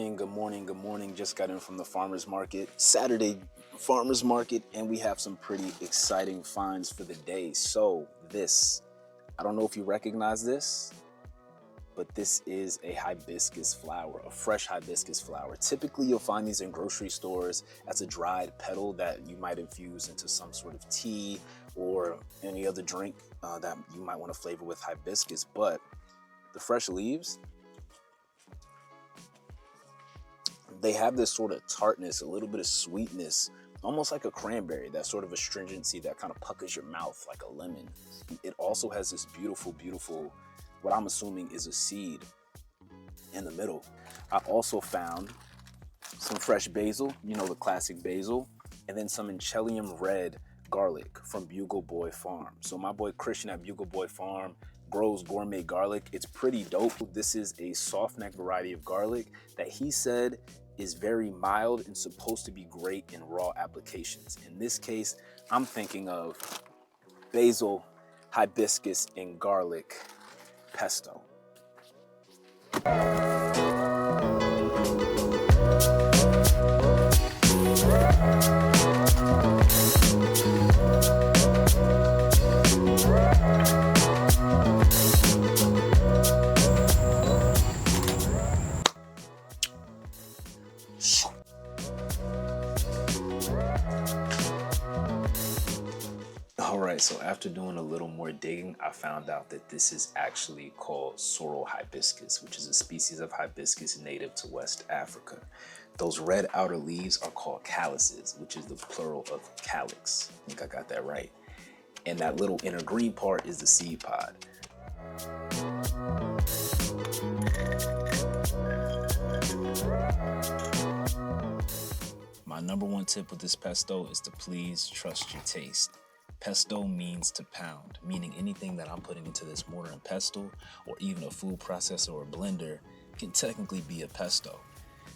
Good morning, good morning. Just got in from the farmer's market, Saturday farmer's market, and we have some pretty exciting finds for the day. So I don't know if you recognize this, but this is a hibiscus flower, a fresh hibiscus flower. Typically you'll find these in grocery stores as a dried petal that you might infuse into some sort of tea or any other drink that you might want to flavor with hibiscus. But the fresh leaves, they have this sort of tartness, a little bit of sweetness, almost like a cranberry, that sort of astringency that kind of puckers your mouth like a lemon. It also has this beautiful, what I'm assuming is a seed in the middle. I also found some fresh basil, you know, the classic basil, and then some Enchelium red garlic from Bugle Boy Farm. So my boy Christian at Bugle Boy Farm grows gourmet garlic. It's pretty dope. This is a soft neck variety of garlic that he said is very mild and supposed to be great in raw applications. In this case, I'm thinking of basil, hibiscus, and garlic pesto. Alright, so after doing a little more digging, I found out that this is actually called Sorrel hibiscus, which is a species of hibiscus native to West Africa. Those red outer leaves are called calices, which is the plural of calyx. I think I got that right. And that little inner green part is the seed pod. My number one tip with this pesto is to please trust your taste. Pesto means to pound, meaning anything that I'm putting into this mortar and pestle, or even a food processor or blender, can technically be a pesto.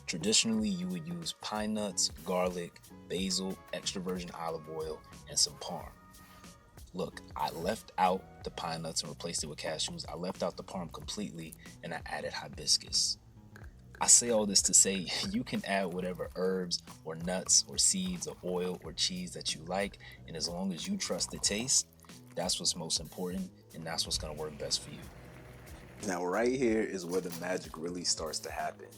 Traditionally, you would use pine nuts, garlic, basil, extra virgin olive oil, and some parm. Look, I left out the pine nuts and replaced it with cashews. I left out the parm completely, and I added hibiscus. I say all this to say you can add whatever herbs or nuts or seeds or oil or cheese that you like, and as long as you trust the taste, that's what's most important, and that's what's going to work best for you. Now right here is where the magic really starts to happen.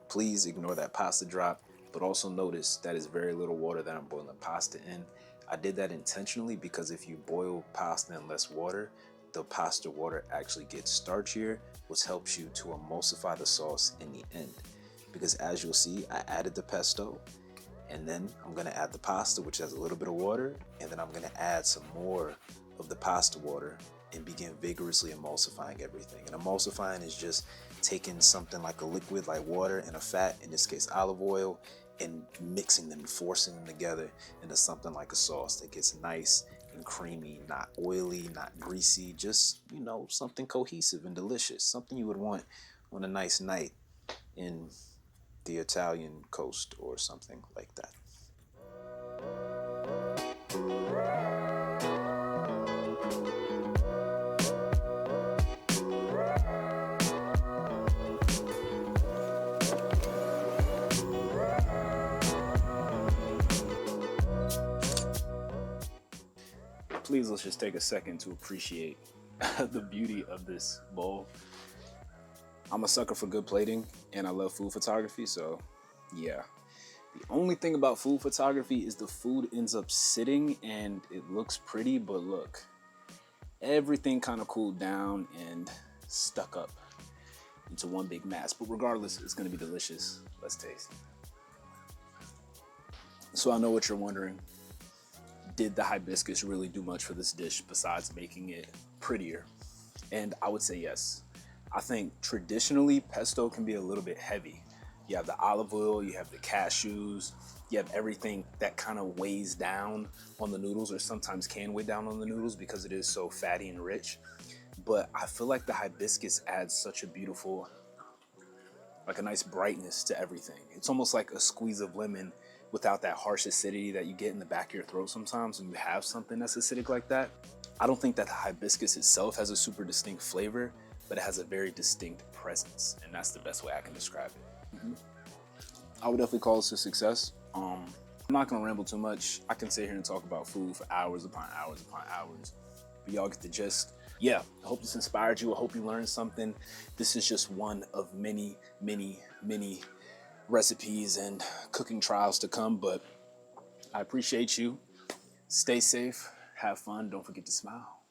Please ignore that pasta drop, but also notice that is very little water that I'm boiling pasta in. I did that intentionally because if you boil pasta in less water, the pasta water actually gets starchier, which helps you to emulsify the sauce in the end. Because as you'll see, I added the pesto, and then I'm gonna add the pasta, which has a little bit of water, and then I'm gonna add some more of the pasta water and begin vigorously emulsifying everything. And emulsifying is just taking something like a liquid like water and a fat, in this case olive oil, and mixing them and forcing them together into something like a sauce that gets nice and creamy, not oily, not greasy, just, you know, something cohesive and delicious, something you would want on a nice night in the Italian coast or something like that. Please, let's just take a second to appreciate the beauty of this bowl. I'm a sucker for good plating, and I love food photography, so yeah. The only thing about food photography is the food ends up sitting and it looks pretty, but look, everything kind of cooled down and stuck up into one big mass. But regardless, it's gonna be delicious. Let's taste. So I know what you're wondering. Did the hibiscus really do much for this dish besides making it prettier? And I would say yes. I think traditionally pesto can be a little bit heavy. You have the olive oil, you have the cashews, you have everything that kind of weighs down on the noodles, or sometimes can weigh down on the noodles because it is so fatty and rich. But I feel like the hibiscus adds such a beautiful, like a nice brightness to everything. It's almost like a squeeze of lemon without that harsh acidity that you get in the back of your throat sometimes when you have something that's acidic like that. I don't think that the hibiscus itself has a super distinct flavor, but it has a very distinct presence, and that's the best way I can describe it. I would definitely call this a success. I'm not gonna ramble too much. I can sit here and talk about food for hours upon hours upon hours, but y'all get the gist. Yeah, I hope this inspired you. I hope you learned something. This is just one of many, many, many recipes and cooking trials to come, but I appreciate you. Stay safe, have fun, don't forget to smile.